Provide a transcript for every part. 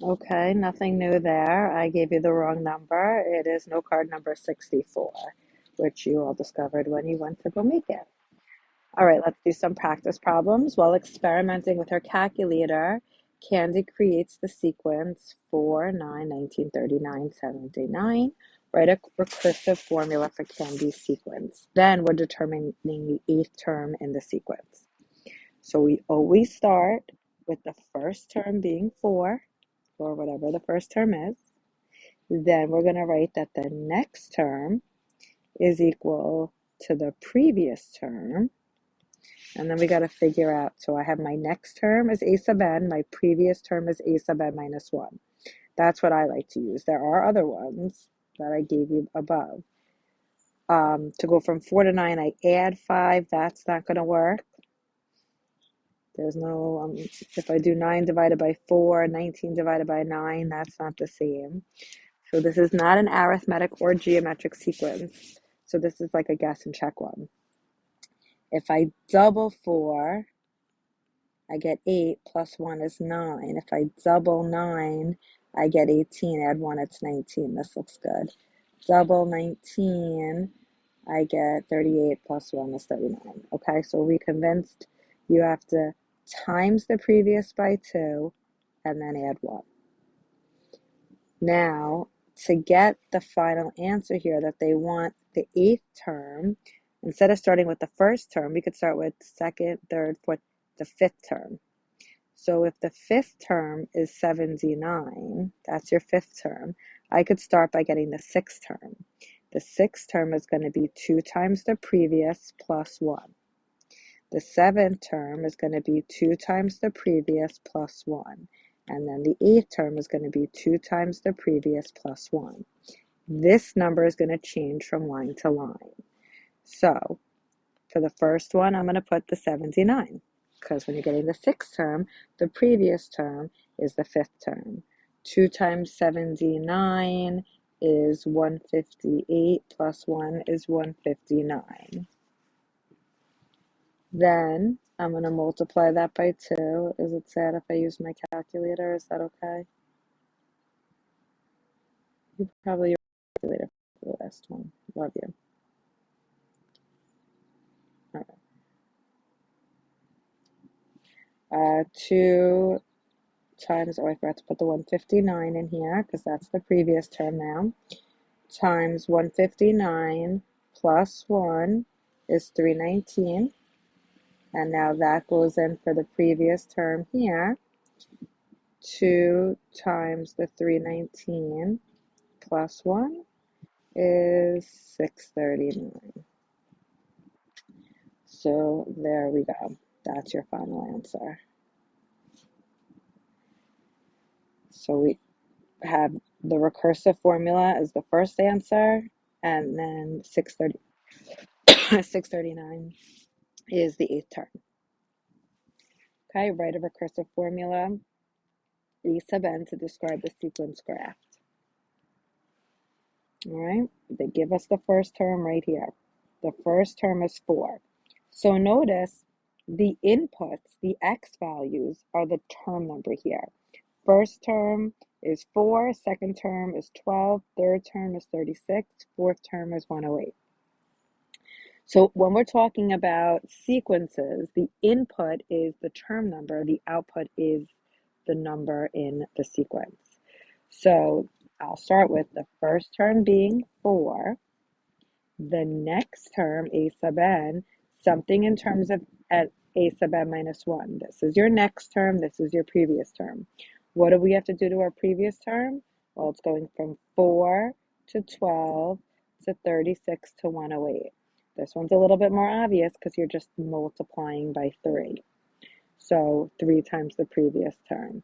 Okay, nothing new there. I gave you the wrong number. It is note card number 64, which you all discovered when you went to go make it. All right, let's do some practice problems. While experimenting with her calculator, Candy creates the sequence 4, 9, 19, 39, 79. Write a recursive formula for Candy's sequence. Then we're determining the eighth term in the sequence. So we always start with the first term being 4, or whatever the first term is. Then we're going to write that the next term is equal to the previous term. And then we got to figure out, so I have my next term is a sub n, my previous term is a sub n minus 1. That's what I like to use. There are other ones that I gave you above. To go from 4 to 9, I add 5. That's not going to work. There's no, if I do 9 divided by 4, 19 divided by 9, that's not the same. So this is not an arithmetic or geometric sequence. So this is like a guess and check one. If I double 4, I get 8 plus 1 is 9. If I double 9, I get 18. Add 1, it's 19. This looks good. Double 19, I get 38 plus 1 is 39. Okay, so we convinced you have to times the previous by 2 and then add 1. Now, to get the final answer here that they want the eighth term, instead of starting with the first term, we could start with second, third, fourth, the fifth term. So if the fifth term is 79, that's your fifth term, I could start by getting the sixth term. The sixth term is going to be 2 times the previous plus 1. The seventh term is going to be 2 times the previous plus 1. And then the eighth term is going to be 2 times the previous plus 1. This number is going to change from line to line. So for the first one, I'm going to put the 79, because when you're getting the sixth term, the previous term is the fifth term. 2 times 79 is 158 plus 1 is 159. Then I'm going to multiply that by 2. Is it sad if I use my calculator? Is that okay? You probably use your calculator for the last one. Love you. All right. 2 times, oh, I forgot to put the 159 in here because that's the previous term now. Times 159 plus 1 is 319. And now that goes in for the previous term here. 2 times the 319 plus 1 is 639. So there we go. That's your final answer. So we have the recursive formula as the first answer, and then 639 is the eighth term. Okay, write a recursive formula, E sub n, to describe the sequence graph. All right, they give us the first term right here. The first term is 4. So notice the inputs, the x values, are the term number here. First term is 4, second term is 12, third term is 36, fourth term is 108. So when we're talking about sequences, the input is the term number, the output is the number in the sequence. So I'll start with the first term being 4, the next term, a sub n, something in terms of a sub n minus 1. This is your next term, this is your previous term. What do we have to do to our previous term? Well, it's going from 4 to 12 to 36 to 108. This one's a little bit more obvious because you're just multiplying by 3. So 3 times the previous term.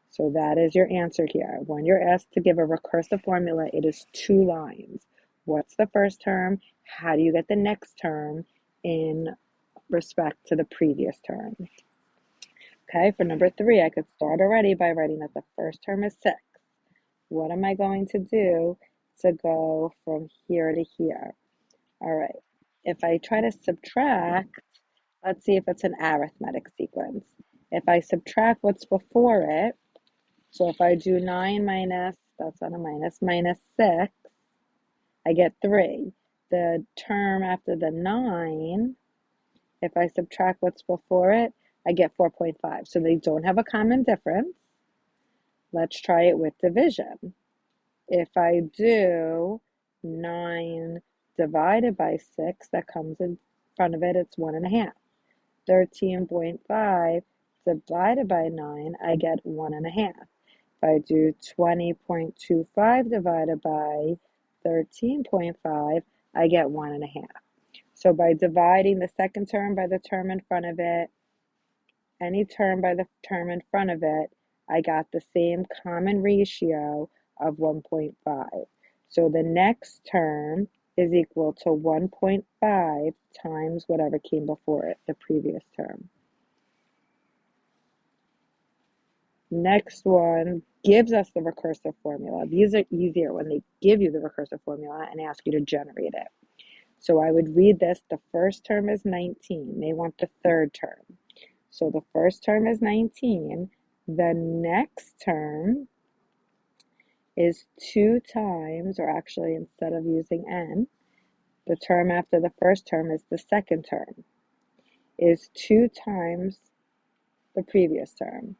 So that is your answer here. When you're asked to give a recursive formula, it is 2 lines. What's the first term? How do you get the next term in respect to the previous term? Okay, for number 3, I could start already by writing that the first term is 6. What am I going to do to go from here to here? All right, if I try to subtract, let's see if it's an arithmetic sequence. If I subtract what's before it, So if I do 9 minus, that's not a minus, minus 6, I get 3. The term after the 9, if I subtract what's before it, I get 4.5. So they don't have a common difference. Let's try it with division. If I do 9 divided by 6, that comes in front of it, it's 1.5. 13.5 divided by 9, I get 1.5. If I do 20.25 divided by 13.5, I get 1.5. So by dividing the second term by the term in front of it, any term by the term in front of it, I got the same common ratio of 1.5. So the next term is equal to 1.5 times whatever came before it, the previous term. Next one gives us the recursive formula. These are easier when they give you the recursive formula and ask you to generate it. So I would read this. The first term is 19. They want the third term. So the first term is 19. The next term is 2 times, or actually instead of using n, the term after the first term is the second term, is 2 times the previous term.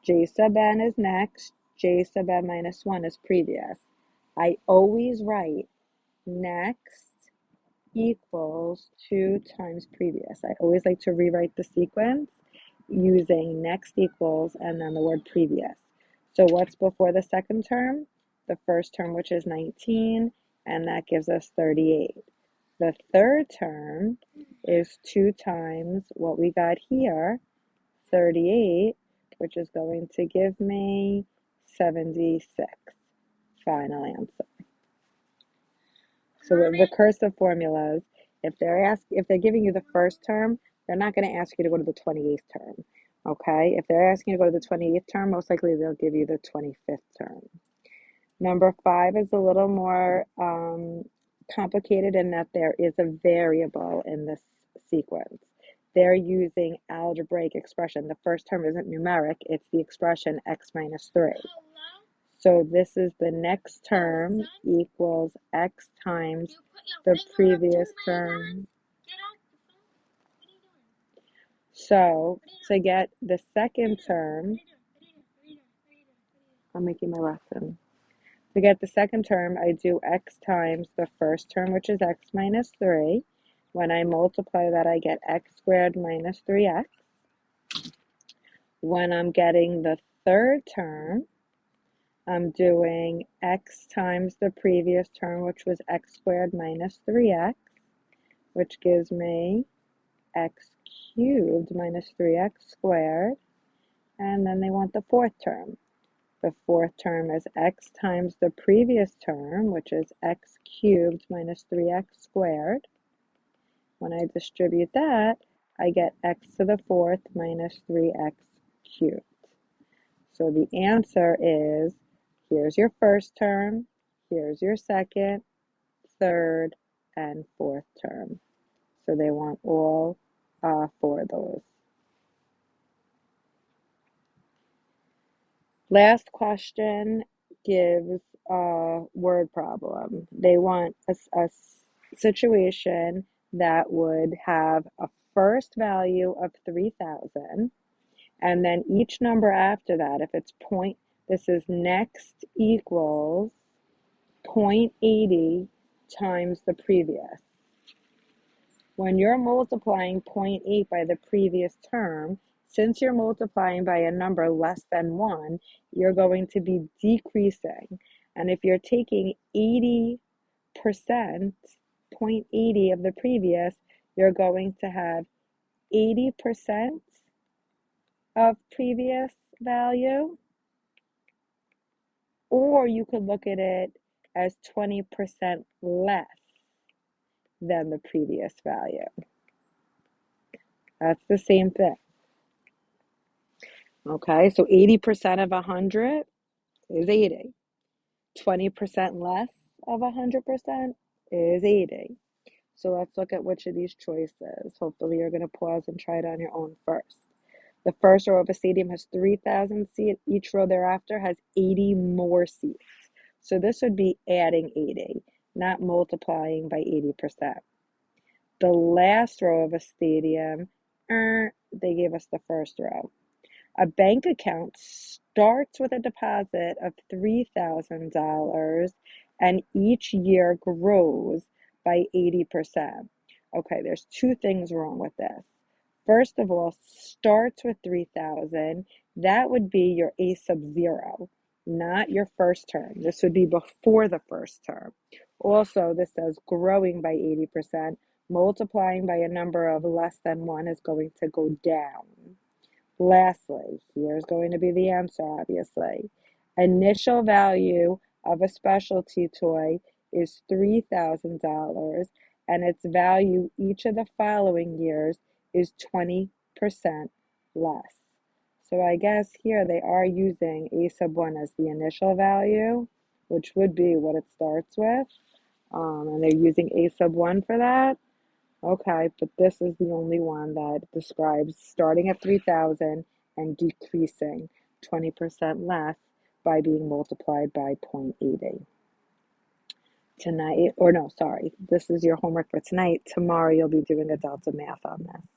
J sub n is next, J sub n minus 1 is previous. I always write next equals 2 times previous. I always like to rewrite the sequence using next equals and then the word previous. So what's before the second term? The first term, which is 19, and that gives us 38. The third term is 2 times what we got here, 38, which is going to give me 76. Final answer. So with recursive formulas, if they're giving you the first term, they're not going to ask you to go to the 28th term. Okay? If they're asking you to go to the 28th term, most likely they'll give you the 25th term. Number 5 is a little more complicated in that there is a variable in this sequence. They're using algebraic expression. The first term isn't numeric, it's the expression x minus 3. So this is the next term equals x times the previous term. So to get the second term, I'm making my lesson. To get the second term, I do x times the first term, which is x minus 3. When I multiply that, I get x squared minus 3x. When I'm getting the third term, I'm doing x times the previous term, which was x squared minus 3x, which gives me x cubed minus 3x squared. And then they want the fourth term. The fourth term is x times the previous term, which is x cubed minus 3x squared. When I distribute that, I get x to the fourth minus 3x cubed. So the answer is, here's your first term, here's your second, third, and fourth term. So they want all 4 of those. Last question gives a word problem. They want a situation that would have a first value of 3,000, and then each number after that, if it's this is next equals 0.80 times the previous. When you're multiplying 0.8 by the previous term, since you're multiplying by a number less than 1, you're going to be decreasing. And if you're taking 80%, 0.80 of the previous, you're going to have 80% of previous value, or you could look at it as 20% less than the previous value. That's the same thing. Okay, so 80% of 100 is 80. 20% less of 100% is 80. So let's look at which of these choices. Hopefully you're going to pause and try it on your own first. The first row of a stadium has 3,000 seats. Each row thereafter has 80 more seats. So this would be adding 80, not multiplying by 80%. The last row of a stadium, they gave us the first row. A bank account starts with a deposit of $3,000 and each year grows by 80%. Okay, there's two things wrong with this. First of all, starts with 3,000. That would be your A sub 0, not your first term. This would be before the first term. Also, this says growing by 80%. Multiplying by a number of less than 1 is going to go down. Lastly, here's going to be the answer, obviously. Initial value of a specialty toy is $3,000, and its value each of the following years is 20% less. So I guess here they are using A sub 1 as the initial value, which would be what it starts with. And they're using A sub 1 for that. Okay, but this is the only one that describes starting at 3,000 and decreasing 20% less by being multiplied by 0.80. Tonight, or no, sorry, this is your homework for tonight. Tomorrow you'll be doing a delta math on this.